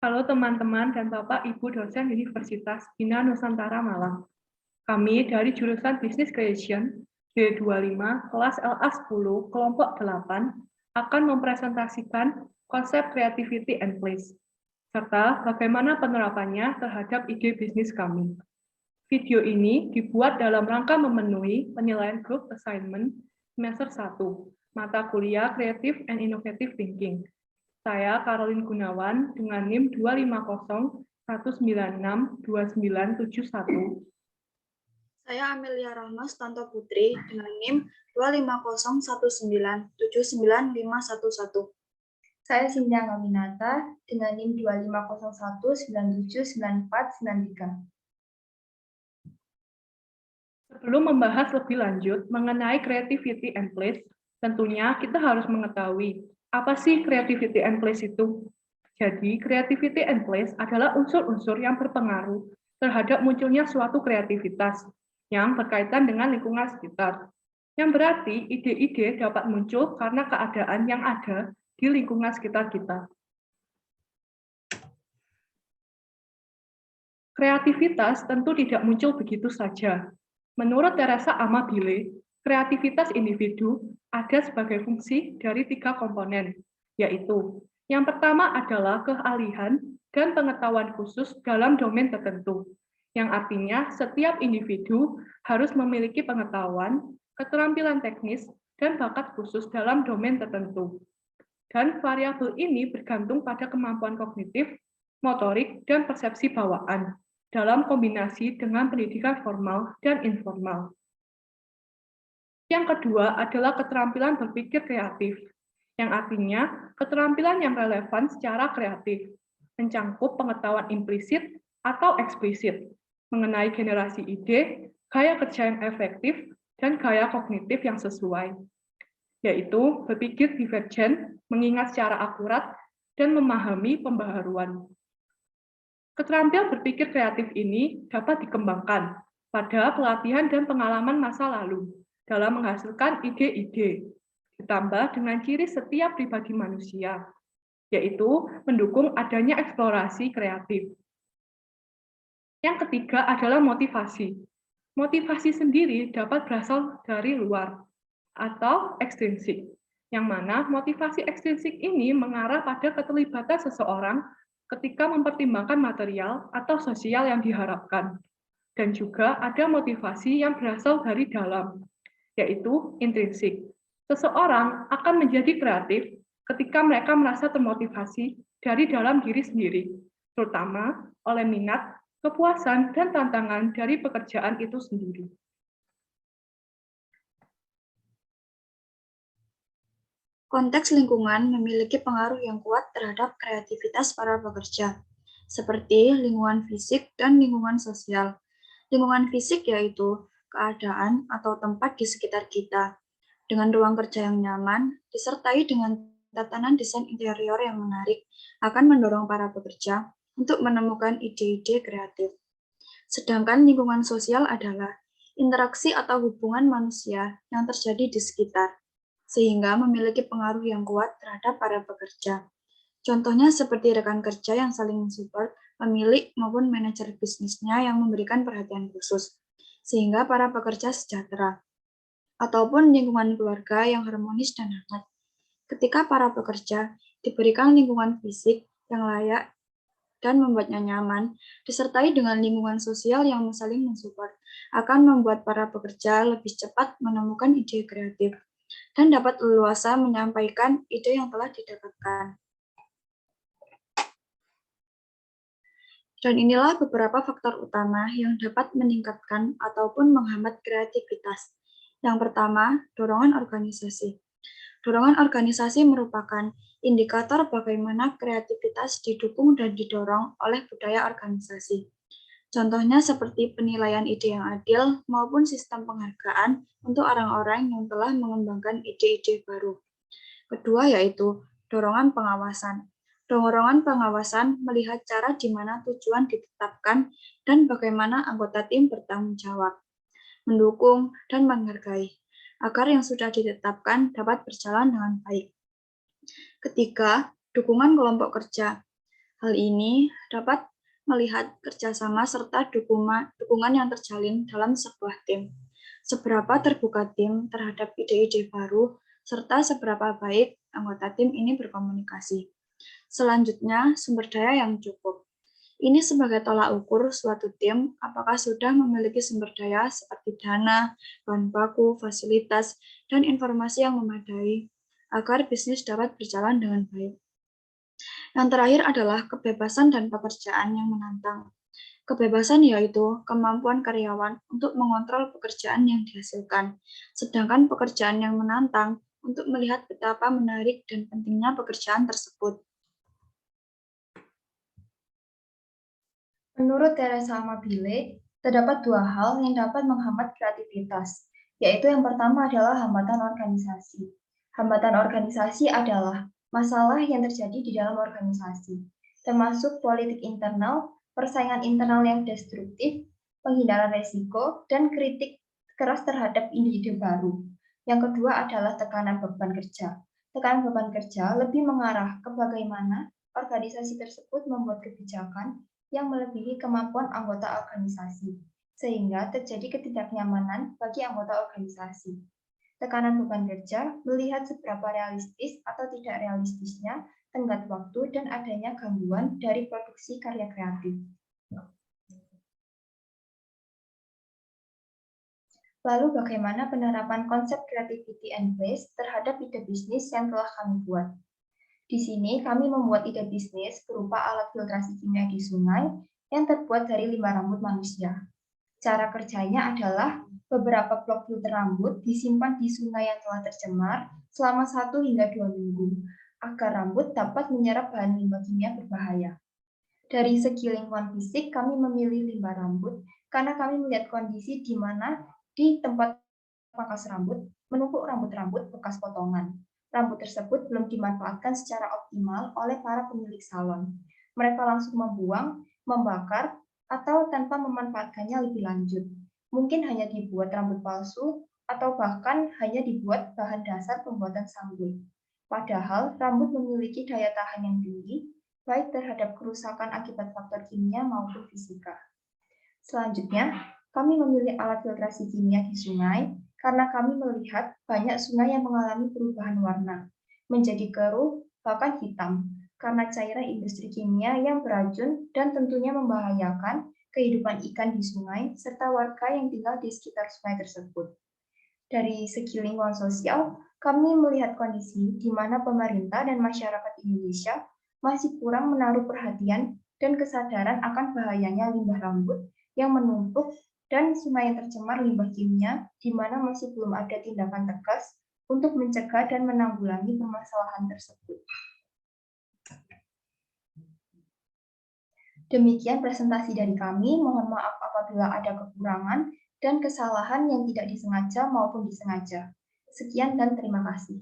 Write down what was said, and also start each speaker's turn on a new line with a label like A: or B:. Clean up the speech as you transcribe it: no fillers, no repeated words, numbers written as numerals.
A: Halo teman-teman dan Bapak Ibu dosen Universitas Bina Nusantara Malang. Kami dari jurusan Business Creation D25 kelas LA10 kelompok 8 akan mempresentasikan konsep Creativity and Place serta bagaimana penerapannya terhadap ide bisnis kami. Video ini dibuat dalam rangka memenuhi penilaian Group Assignment semester 1, mata kuliah Creative and Innovative Thinking. Saya Caroline Gunawan dengan NIM 250196291.
B: Saya Amelia Rahma Stanto Putri dengan NIM 25019799511.
C: Saya Sinja Ngaminata dengan NIM 25019799493.
A: Sebelum membahas lebih lanjut mengenai creativity and place, tentunya kita harus mengetahui apa sih creativity and place itu. Jadi, creativity and place adalah unsur-unsur yang berpengaruh terhadap munculnya suatu kreativitas yang berkaitan dengan lingkungan sekitar. Yang berarti ide-ide dapat muncul karena keadaan yang ada di lingkungan sekitar kita. Kreativitas tentu tidak muncul begitu saja. Menurut Teresa Amabile, kreativitas individu ada sebagai fungsi dari 3 komponen, yaitu yang pertama adalah keahlian dan pengetahuan khusus dalam domain tertentu, yang artinya setiap individu harus memiliki pengetahuan, keterampilan teknis, dan bakat khusus dalam domain tertentu. Dan variabel ini bergantung pada kemampuan kognitif, motorik, dan persepsi bawaan dalam kombinasi dengan pendidikan formal dan informal. Yang kedua adalah keterampilan berpikir kreatif, yang artinya keterampilan yang relevan secara kreatif, mencangkup pengetahuan implisit atau eksplisit mengenai generasi ide, gaya kerja yang efektif, dan gaya kognitif yang sesuai, yaitu berpikir divergen, mengingat secara akurat, dan memahami pembaharuan. Keterampilan berpikir kreatif ini dapat dikembangkan pada pelatihan dan pengalaman masa lalu dalam menghasilkan ide-ide, ditambah dengan ciri setiap pribadi manusia, yaitu mendukung adanya eksplorasi kreatif. Yang ketiga adalah motivasi. Motivasi sendiri dapat berasal dari luar atau ekstrinsik, yang mana motivasi ekstrinsik ini mengarah pada keterlibatan seseorang ketika mempertimbangkan material atau sosial yang diharapkan. Dan juga ada motivasi yang berasal dari dalam, yaitu intrinsik. Seseorang akan menjadi kreatif ketika mereka merasa termotivasi dari dalam diri sendiri, terutama oleh minat, kepuasan, dan tantangan dari pekerjaan itu sendiri.
B: Konteks lingkungan memiliki pengaruh yang kuat terhadap kreativitas para pekerja, seperti lingkungan fisik dan lingkungan sosial. Lingkungan fisik yaitu keadaan atau tempat di sekitar kita, dengan ruang kerja yang nyaman, disertai dengan tatanan desain interior yang menarik, akan mendorong para pekerja untuk menemukan ide-ide kreatif. Sedangkan lingkungan sosial adalah interaksi atau hubungan manusia yang terjadi di sekitar, sehingga memiliki pengaruh yang kuat terhadap para pekerja. Contohnya seperti rekan kerja yang saling mensupport, pemilik maupun manajer bisnisnya yang memberikan perhatian khusus, sehingga para pekerja sejahtera. Ataupun lingkungan keluarga yang harmonis dan hangat. Ketika para pekerja diberikan lingkungan fisik yang layak dan membuatnya nyaman, disertai dengan lingkungan sosial yang saling mensupport, akan membuat para pekerja lebih cepat menemukan ide kreatif dan dapat leluasa menyampaikan ide yang telah didapatkan. Dan inilah beberapa faktor utama yang dapat meningkatkan ataupun menghambat kreativitas. Yang pertama, dorongan organisasi. Dorongan organisasi merupakan indikator bagaimana kreativitas didukung dan didorong oleh budaya organisasi. Contohnya seperti penilaian ide yang adil maupun sistem penghargaan untuk orang-orang yang telah mengembangkan ide-ide baru. Kedua yaitu dorongan pengawasan. Dorongan pengawasan melihat cara di mana tujuan ditetapkan dan bagaimana anggota tim bertanggung jawab, mendukung dan menghargai, agar yang sudah ditetapkan dapat berjalan dengan baik. Ketiga, dukungan kelompok kerja. Hal ini dapat melihat kerjasama serta dukungan yang terjalin dalam sebuah tim. Seberapa terbuka tim terhadap ide-ide baru, serta seberapa baik anggota tim ini berkomunikasi. Selanjutnya, sumber daya yang cukup. Ini sebagai tolak ukur suatu tim apakah sudah memiliki sumber daya seperti dana, bahan baku, fasilitas, dan informasi yang memadai agar bisnis dapat berjalan dengan baik. Yang terakhir adalah kebebasan dan pekerjaan yang menantang. Kebebasan yaitu kemampuan karyawan untuk mengontrol pekerjaan yang dihasilkan, sedangkan pekerjaan yang menantang untuk melihat betapa menarik dan pentingnya pekerjaan tersebut.
C: Menurut Teresa Amabile, terdapat dua hal yang dapat menghambat kreativitas, yaitu yang pertama adalah hambatan organisasi. Hambatan organisasi adalah masalah yang terjadi di dalam organisasi, termasuk politik internal, persaingan internal yang destruktif, penghindaran risiko, dan kritik keras terhadap individu baru. Yang kedua adalah tekanan beban kerja. Tekanan beban kerja lebih mengarah ke bagaimana organisasi tersebut membuat kebijakan yang melebihi kemampuan anggota organisasi, sehingga terjadi ketidaknyamanan bagi anggota organisasi. Tekanan beban kerja melihat seberapa realistis atau tidak realistisnya tenggat waktu dan adanya gangguan dari produksi karya kreatif. Lalu bagaimana penerapan konsep creativity and waste terhadap ide bisnis yang telah kami buat? Di sini kami membuat ide bisnis berupa alat filtrasi kimia di sungai yang terbuat dari limbah rambut manusia. Cara kerjanya adalah beberapa blok filter rambut disimpan di sungai yang telah tercemar selama 1 hingga 2 minggu, agar rambut dapat menyerap bahan limbah kimia berbahaya. Dari segi lingkungan fisik, kami memilih limbah rambut karena kami melihat kondisi di mana di tempat pangkas rambut menumpuk rambut-rambut bekas potongan. Rambut tersebut belum dimanfaatkan secara optimal oleh para pemilik salon. Mereka langsung membuang, membakar, atau tanpa memanfaatkannya lebih lanjut. Mungkin hanya dibuat rambut palsu, atau bahkan hanya dibuat bahan dasar pembuatan sanggul. Padahal, rambut memiliki daya tahan yang tinggi, baik terhadap kerusakan akibat faktor kimia maupun fisika. Selanjutnya, kami memilih alat filtrasi kimia di sungai karena kami melihat banyak sungai yang mengalami perubahan warna, menjadi keruh, bahkan hitam, karena cairan industri kimia yang beracun dan tentunya membahayakan kehidupan ikan di sungai serta warga yang tinggal di sekitar sungai tersebut. Dari segi lingkungan sosial, kami melihat kondisi di mana pemerintah dan masyarakat Indonesia masih kurang menaruh perhatian dan kesadaran akan bahayanya limbah rambut yang menumpuk dan sungai yang tercemar limbah kimia, di mana masih belum ada tindakan tegas untuk mencegah dan menanggulangi permasalahan tersebut. Demikian presentasi dari kami, mohon maaf apabila ada kekurangan dan kesalahan yang tidak disengaja maupun disengaja. Sekian dan terima kasih.